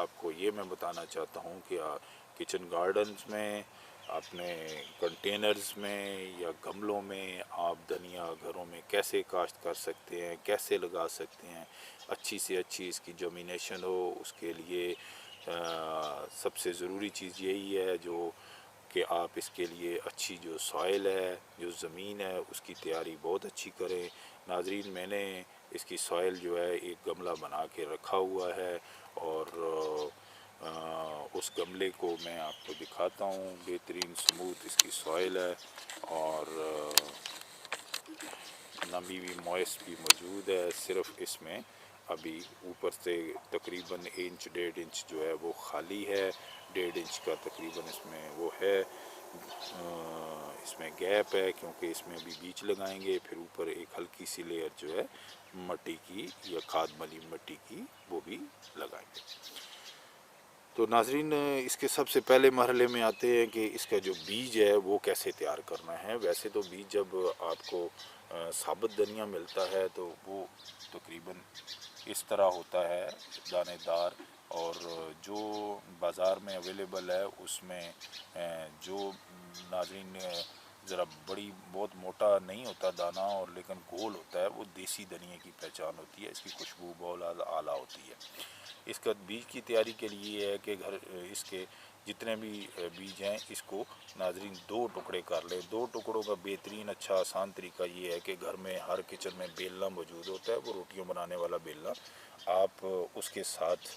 आपको ये मैं बताना चाहता हूँ कि किचन गार्डन्स में, अपने कंटेनर्स में या गमलों में आप धनिया घरों में कैसे काश्त कर सकते हैं, कैसे लगा सकते हैं। अच्छी से अच्छी इसकी जर्मिनेशन हो, उसके लिए सबसे ज़रूरी चीज़ यही है जो कि आप इसके लिए अच्छी जो सॉइल है, जो ज़मीन है, उसकी तैयारी बहुत अच्छी करें। नाजरीन, मैंने इसकी सॉइल जो है एक गमला बना के रखा हुआ है और उस गमले को मैं आपको दिखाता हूँ। बेहतरीन स्मूथ इसकी सॉइल है और नमी भी मॉइस्ट भी मौजूद है। सिर्फ इसमें अभी ऊपर से तकरीबन इंच 1.5 इंच जो है वो खाली है, 1.5 इंच का तकरीबन इसमें वो है, इसमें गैप है क्योंकि इसमें अभी बीज लगाएंगे। फिर ऊपर एक हल्की सी लेयर जो है मट्टी की या खाद मली मिट्टी की वो भी लगाएंगे। तो नाजरीन, इसके सबसे पहले मरहले में आते हैं कि इसका जो बीज है वो कैसे तैयार करना है। वैसे तो बीज जब आपको साबुत धनिया मिलता है तो वो तकरीबन इस तरह होता है, दानेदार, और जो बाज़ार में अवेलेबल है उसमें जो नाजरीन ज़रा बहुत मोटा नहीं होता दाना और लेकिन गोल होता है, वो देसी धनिया की पहचान होती है। इसकी खुशबू बहुत आला होती है। इसका बीज की तैयारी के लिए है कि इसके जितने भी बीज हैं इसको नाजरीन 2 टुकड़े कर लें। 2 टुकड़ों का बेहतरीन अच्छा आसान तरीका ये है कि घर में हर किचन में बेलना मौजूद होता है, वो रोटियां बनाने वाला बेलना। आप उसके साथ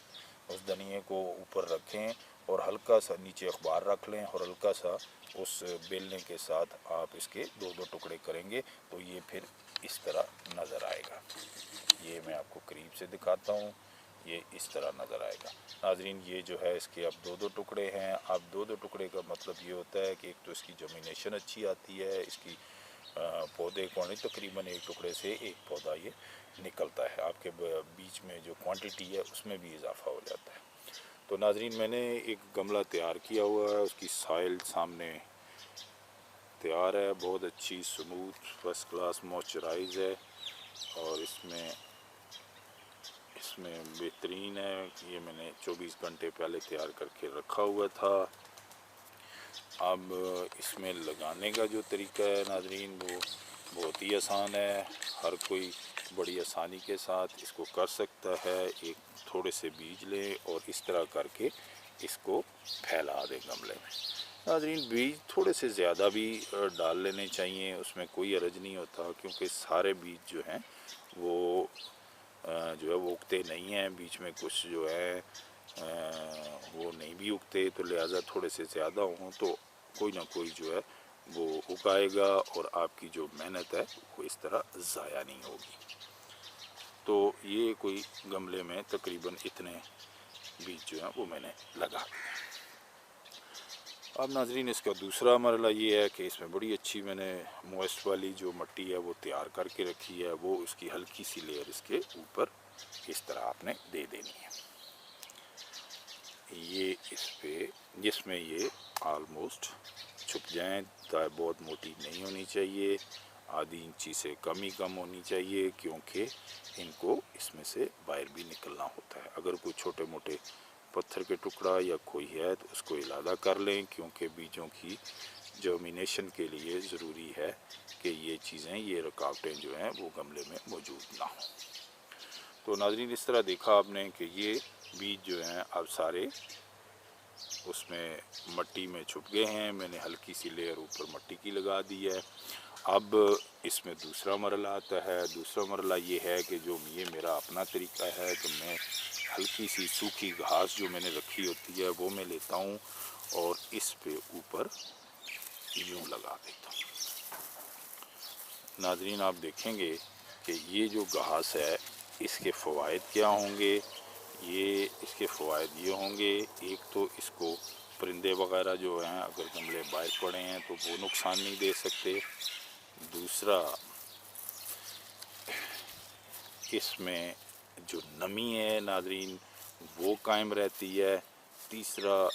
उस धनिए को ऊपर रखें और हल्का सा नीचे अखबार रख लें और हल्का सा उस बेलने के साथ आप इसके 2-2 टुकड़े करेंगे तो ये फिर इस तरह नज़र आएगा। ये मैं आपको करीब से दिखाता हूँ, ये इस तरह नज़र आएगा। नाजरीन, ये जो है इसके अब 2-2 टुकड़े हैं। अब 2-2 टुकड़े का मतलब ये होता है कि एक तो इसकी जर्मिनेशन अच्छी आती है, इसकी पौधे को तकरीबन एक टुकड़े से एक पौधा ये निकलता है, आपके बीच में जो क्वांटिटी है उसमें भी इजाफा हो जाता है। तो नाजरीन, मैंने एक गमला तैयार किया हुआ है, उसकी सॉइल सामने तैयार है, बहुत अच्छी स्मूथ फर्स्ट क्लास मॉइस्चराइज है और इसमें बेहतरीन है कि ये मैंने 24 घंटे पहले तैयार करके रखा हुआ था। अब इसमें लगाने का जो तरीका है नाजरीन वो बहुत ही आसान है, हर कोई बड़ी आसानी के साथ इसको कर सकता है। एक थोड़े से बीज लें और इस तरह करके इसको फैला दें गमले में। नाजरीन, बीज थोड़े से ज़्यादा भी डाल लेने चाहिए, उसमें कोई हर्ज नहीं होता क्योंकि सारे बीज जो हैं वो जो है वो उगते नहीं हैं, बीच में कुछ जो है वो नहीं भी उगते, तो लिहाजा थोड़े से ज़्यादा हों तो कोई ना कोई जो है वो उगाएगा और आपकी जो मेहनत है वो इस तरह ज़ाया नहीं होगी। तो ये कोई गमले में तकरीबन इतने बीज जो हैं वो मैंने लगा दिए। अब नाजरीन, इसका दूसरा मरला ये है कि इसमें बड़ी अच्छी मैंने मॉइस्ट वाली जो मिट्टी है वो तैयार करके रखी है, वो उसकी हल्की सी लेयर इसके ऊपर इस तरह आपने दे देनी है। ये इस पे जिसमें ये आलमोस्ट छुप जाएं, बहुत मोटी नहीं होनी चाहिए, आधी इंची से कम ही कम होनी चाहिए क्योंकि इनको इसमें से बाहर भी निकलना होता है। अगर कोई छोटे मोटे पत्थर के टुकड़ा या कोई है तो उसको इलादा कर लें क्योंकि बीजों की जर्मिनेशन के लिए ज़रूरी है कि ये चीज़ें, ये रुकावटें जो हैं वो गमले में मौजूद ना हों। तो नाजरीन, इस तरह देखा आपने कि ये बीज जो हैं अब सारे उसमें मिट्टी में छुप गए हैं। मैंने हल्की सी लेयर ऊपर मिट्टी की लगा दी है। अब इसमें दूसरा मरला आता है। दूसरा मरला ये है कि जो ये मेरा अपना तरीका है तो मैं हल्की सी सूखी घास जो मैंने रखी होती है वो मैं लेता हूँ और इस पे ऊपर यूँ लगा देता हूँ। नाजरीन, आप देखेंगे कि ये जो घास है इसके फ़वाइद क्या होंगे। इसके फ़वाइद ये होंगे, एक तो इसको परिंदे वगैरह जो हैं अगर गमले बाहर पड़े हैं तो वो नुकसान नहीं दे सकते। दूसरा, इसमें जो नमी है नाजरीन वो कायम रहती है। तीसरा,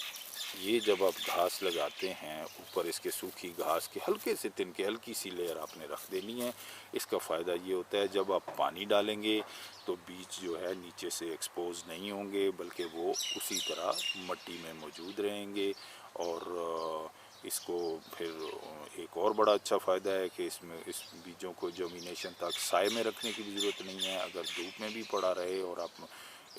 ये जब आप घास लगाते हैं ऊपर इसके सूखी घास के हल्के से तिनके हल्की सी लेयर आपने रख देनी है। इसका फ़ायदा ये होता है जब आप पानी डालेंगे तो बीज जो है नीचे से एक्सपोज नहीं होंगे, बल्कि वो उसी तरह मट्टी में मौजूद रहेंगे। और इसको फिर एक और बड़ा अच्छा फ़ायदा है कि इसमें इस बीजों को जर्मिनेशन तक साए में रखने की भी ज़रूरत नहीं है। अगर धूप में भी पड़ा रहे और आप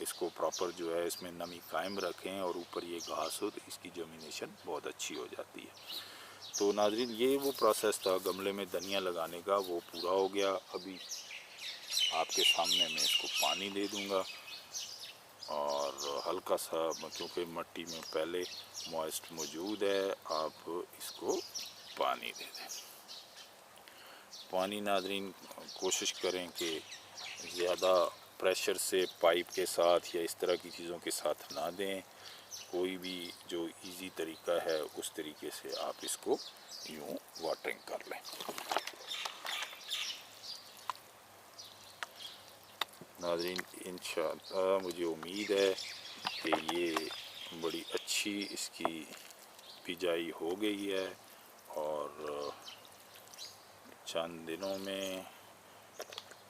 इसको प्रॉपर जो है इसमें नमी कायम रखें और ऊपर ये घास हो, तो इसकी जर्मिनेशन बहुत अच्छी हो जाती है। तो नाजरीन, ये वो प्रोसेस था गमले में धनिया लगाने का, वो पूरा हो गया। अभी आपके सामने मैं इसको पानी दे दूंगा और हल्का सा, क्योंकि मिट्टी में पहले मॉइस्ट मौजूद है, आप इसको पानी दे दें। पानी नाजरीन कोशिश करें कि ज़्यादा प्रेशर से पाइप के साथ या इस तरह की चीज़ों के साथ ना दें। कोई भी जो इजी तरीका है उस तरीके से आप इसको यूँ वाटरिंग कर लें। नाज़रीन, इंशाअल्लाह मुझे उम्मीद है कि ये बड़ी अच्छी इसकी बिजाई हो गई है और चंद दिनों में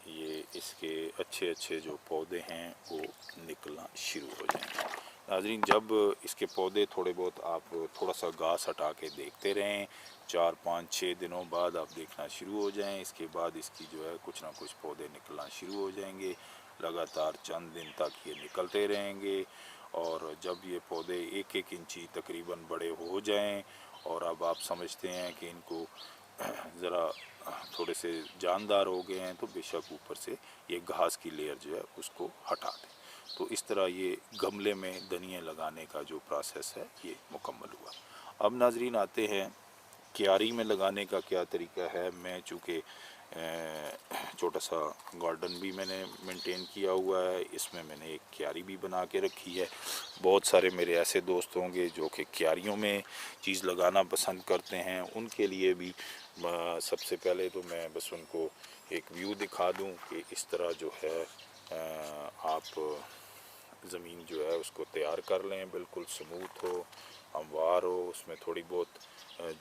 ये इसके अच्छे अच्छे जो पौधे हैं वो निकलना शुरू हो जाएंगे। नाज़रीन, जब इसके पौधे थोड़े बहुत आप थोड़ा सा घास हटा के देखते रहें, 4-5-6 दिनों बाद आप देखना शुरू हो जाएं। इसके बाद इसकी जो है कुछ ना कुछ पौधे निकलना शुरू हो जाएंगे। लगातार चंद दिन तक ये निकलते रहेंगे और जब ये पौधे 1-1 इंची तकरीबन बड़े हो जाएं और अब आप समझते हैं कि इनको ज़रा थोड़े से जानदार हो गए हैं, तो बेशक ऊपर से ये घास की लेयर जो है उसको हटा दें। तो इस तरह ये गमले में धनिया लगाने का जो प्रोसेस है ये मुकम्मल हुआ। अब नाजरीन आते हैं क्यारी में लगाने का क्या तरीका है। मैं चूँकि छोटा सा गार्डन भी मैंने मेंटेन किया हुआ है, इसमें मैंने एक क्यारी भी बना के रखी है। बहुत सारे मेरे ऐसे दोस्त होंगे जो कि क्यारियों में चीज़ लगाना पसंद करते हैं, उनके लिए भी सबसे पहले तो मैं बस उनको एक व्यू दिखा दूं कि इस तरह जो है आप ज़मीन जो है उसको तैयार कर लें, बिल्कुल स्मूथ हो, हमवार हो, उसमें थोड़ी बहुत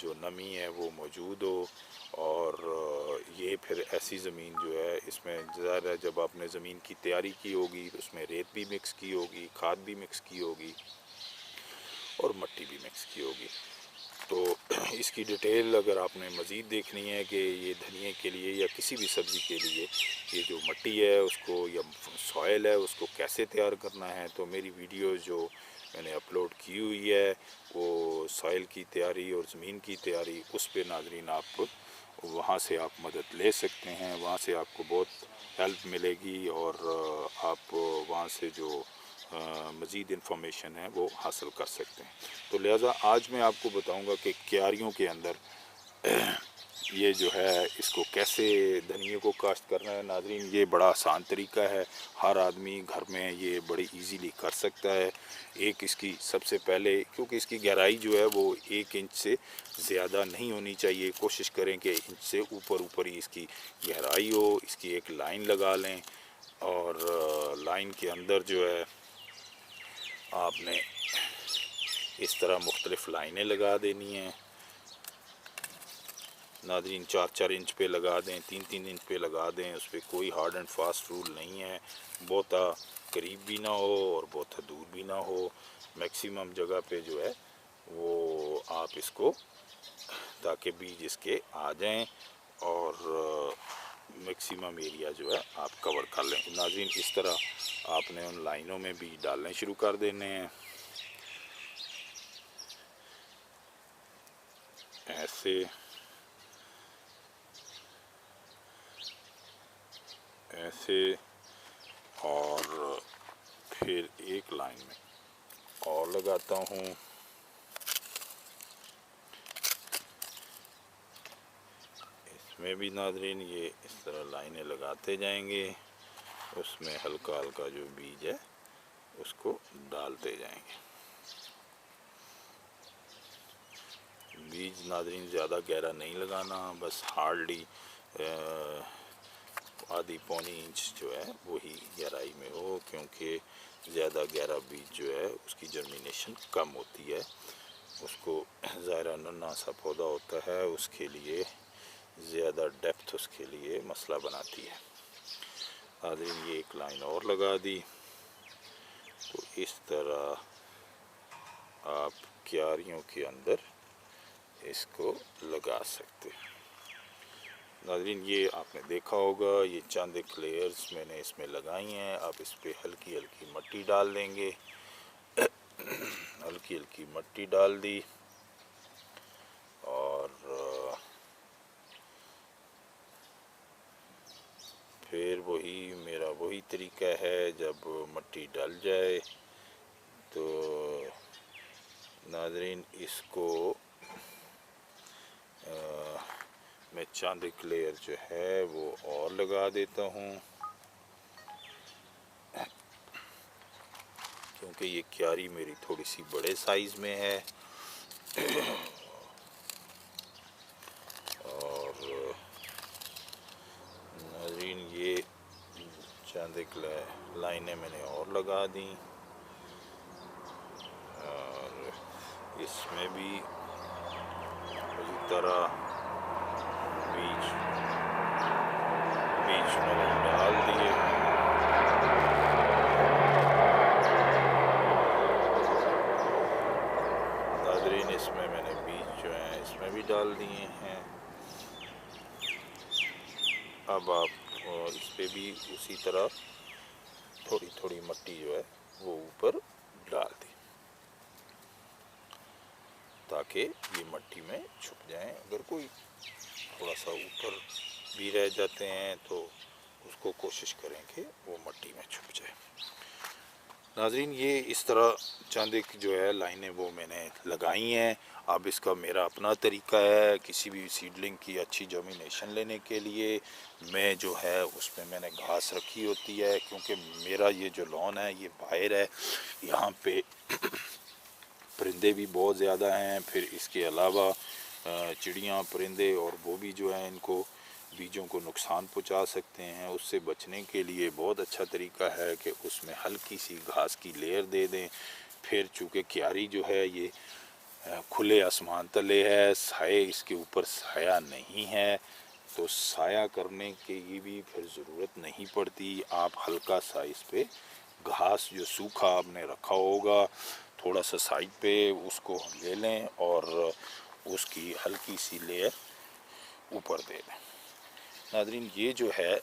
जो नमी है वो मौजूद हो। और ये फिर ऐसी ज़मीन जो है, इसमें ज़्यादा जब आपने ज़मीन की तैयारी की होगी उसमें रेत भी मिक्स की होगी, खाद भी मिक्स की होगी और मिट्टी भी मिक्स की होगी। तो इसकी डिटेल अगर आपने मज़ीद देखनी है कि ये धनिए के लिए या किसी भी सब्ज़ी के लिए ये जो मिट्टी है उसको या सॉइल है उसको कैसे तैयार करना है, तो मेरी वीडियो जो मैंने अपलोड की हुई है वो सॉइल की तैयारी और ज़मीन की तैयारी, उस पे नाजरीन आप वहाँ से आप मदद ले सकते हैं। वहाँ से आपको बहुत हेल्प मिलेगी और आप वहाँ से जो मज़ीद इन्फॉर्मेशन है वो हासिल कर सकते हैं। तो लिहाजा आज मैं आपको बताऊंगा कि क्यारियों के अंदर ये जो है इसको कैसे धनिए को काश्त करना है। नाजरीन, ये बड़ा आसान तरीका है, हर आदमी घर में ये बड़ी इजीली कर सकता है। एक इसकी सबसे पहले, क्योंकि इसकी गहराई जो है वो 1 इंच से ज़्यादा नहीं होनी चाहिए, कोशिश करें कि इंच से ऊपर ही इसकी गहराई हो। इसकी एक लाइन लगा लें और लाइन के अंदर जो है आपने इस तरह मुख्तलिफ लाइनें लगा देनी हैं। नाज़रीन, 4-4 इंच पे लगा दें, 3-3 इंच पे लगा दें, उस पर कोई हार्ड एंड फास्ट रूल नहीं है। बहुता करीब भी ना हो और बहुता दूर भी ना हो, मैक्सिमम जगह पे जो है वो आप इसको, ताकि बीज इसके आ जाएं और मैक्सिमम एरिया जो है आप कवर कर लें। नाज़रीन, इस तरह आपने उन लाइनों में बीज डालने शुरू कर देने हैं, ऐसे और फिर एक लाइन में और लगाता हूँ। इसमें भी नाजरीन ये इस तरह लाइनें लगाते जाएंगे, उसमें हल्का हल्का जो बीज है उसको डालते जाएंगे। बीज नाजरीन ज़्यादा गहरा नहीं लगाना, बस हार्डली आधी पौनी इंच जो है वही गहराई में हो, क्योंकि ज़्यादा गहरा बीज जो है उसकी जर्मिनेशन कम होती है। उसको ज़ाहिर नन्हा सा पौधा होता है, उसके लिए ज़्यादा डेप्थ उसके लिए मसला बनाती है। नाज़रीन ये एक लाइन और लगा दी। तो इस तरह आप क्यारियों के अंदर इसको लगा सकते हैं। नाज़रीन ये आपने देखा होगा, ये चंद एक लेयर्स मैंने इसमें लगाई हैं। आप इस पर हल्की हल्की मिट्टी डाल देंगे। हल्की हल्की मिट्टी डाल दी और फिर वही तरीका है, जब मिट्टी डल जाए तो नाज़रीन इसको मैं चंद एक लेयर जो है वो और लगा देता हूँ, क्योंकि ये क्यारी मेरी थोड़ी सी बड़े साइज़ में है। और नाज़रीन ये चंद एक लाइनें मैंने और लगा दी और इसमें भी उसी तरह बीज मैंने डाल दिए। नाज़रीन इसमें मैंने बीज जो हैं इसमें भी डाल दिए हैं। अब आप इस पे भी उसी तरह थोड़ी थोड़ी मिट्टी जो है वो ऊपर डाल दी, ताकि ये मिट्टी में छुप जाएं। अगर कोई थोड़ा सा ऊपर भी रह जाते हैं तो उसको कोशिश करें कि वो मिट्टी में छुप जाए। नाज़रीन ये इस तरह चंद एक जो है लाइनें वो मैंने लगाई हैं। अब इसका मेरा अपना तरीका है। किसी भी सीडलिंग की अच्छी जर्मिनेशन लेने के लिए मैं जो है उसमें मैंने घास रखी होती है, क्योंकि मेरा ये जो लॉन है ये बाहर है, यहाँ पे परिंदे भी बहुत ज़्यादा हैं। फिर इसके अलावा चिड़ियाँ परिंदे और वो भी जो है इनको बीजों को नुकसान पहुंचा सकते हैं। उससे बचने के लिए बहुत अच्छा तरीका है कि उसमें हल्की सी घास की लेयर दे दें। फिर चूँकि क्यारी जो है ये खुले आसमान तले है, साए इसके ऊपर साया नहीं है, तो साया करने की भी फिर ज़रूरत नहीं पड़ती। आप हल्का सा इस पे घास जो सूखा आपने रखा होगा थोड़ा सा साइड पे उसको ले लें और उसकी हल्की सी लेयर ऊपर दे दें। नाज़रीन ये जो है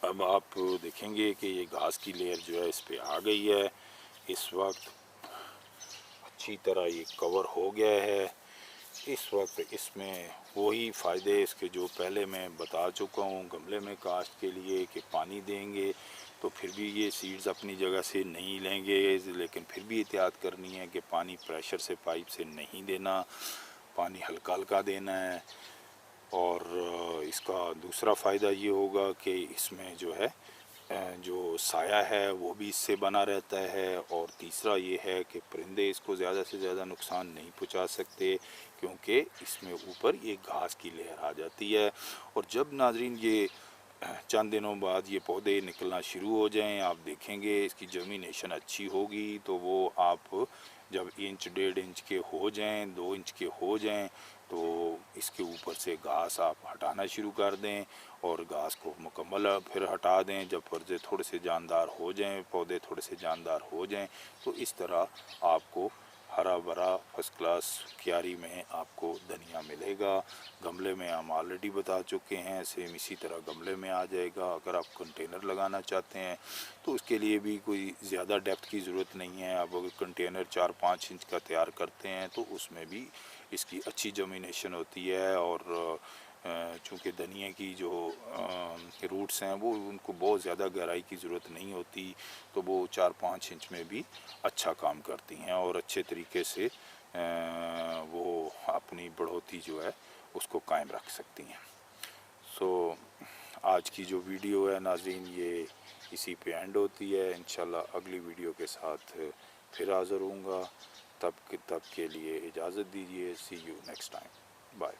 अब आप देखेंगे कि ये घास की लेयर जो है इस पे आ गई है। इस वक्त अच्छी तरह ये कवर हो गया है। इस वक्त इसमें वही फ़ायदे इसके जो पहले मैं बता चुका हूँ गमले में काश्त के लिए, कि पानी देंगे तो फिर भी ये सीड्स अपनी जगह से नहीं लेंगे, लेकिन फिर भी एहतियात करनी है कि पानी प्रेशर से पाइप से नहीं देना, पानी हल्का हल्का देना है। और इसका दूसरा फ़ायदा ये होगा कि इसमें जो है जो साया है वो भी इससे बना रहता है। और तीसरा ये है कि परिंदे इसको ज़्यादा से ज़्यादा नुकसान नहीं पहुंचा सकते, क्योंकि इसमें ऊपर ये घास की लेयर आ जाती है। और जब नाज़रीन ये चंद दिनों बाद ये पौधे निकलना शुरू हो जाएं, आप देखेंगे इसकी जर्मिनेशन अच्छी होगी, तो वो आप जब 1-1.5 इंच के हो जाएं, 2 इंच के हो जाएं, तो इसके ऊपर से घास आप हटाना शुरू कर दें और घास को मुकम्मल फिर हटा दें। जब पर्दे थोड़े से जानदार हो जाएं, पौधे थोड़े से जानदार हो जाएं, तो इस तरह आपको हरा भरा फर्स्ट क्लास क्यारी में आपको धनिया मिलेगा। गमले में हम ऑलरेडी बता चुके हैं, सेम इसी तरह गमले में आ जाएगा। अगर आप कंटेनर लगाना चाहते हैं तो उसके लिए भी कोई ज़्यादा डेप्थ की ज़रूरत नहीं है। आप अगर कंटेनर 4-5 इंच का तैयार करते हैं तो उसमें भी इसकी अच्छी जर्मिनेशन होती है। और चूँकि धनिया की जो रूट्स हैं वो उनको बहुत ज़्यादा गहराई की ज़रूरत नहीं होती, तो वो 4-5 इंच में भी अच्छा काम करती हैं और अच्छे तरीके से वो अपनी बढ़ोतरी जो है उसको कायम रख सकती हैं। सो आज की जो वीडियो है नाज़रीन ये इसी पे एंड होती है। इंशाल्लाह अगली वीडियो के साथ फिर हाज़िर होऊंगा। तब के लिए इजाज़त दीजिए। सी यू नेक्स्ट टाइम। बाय।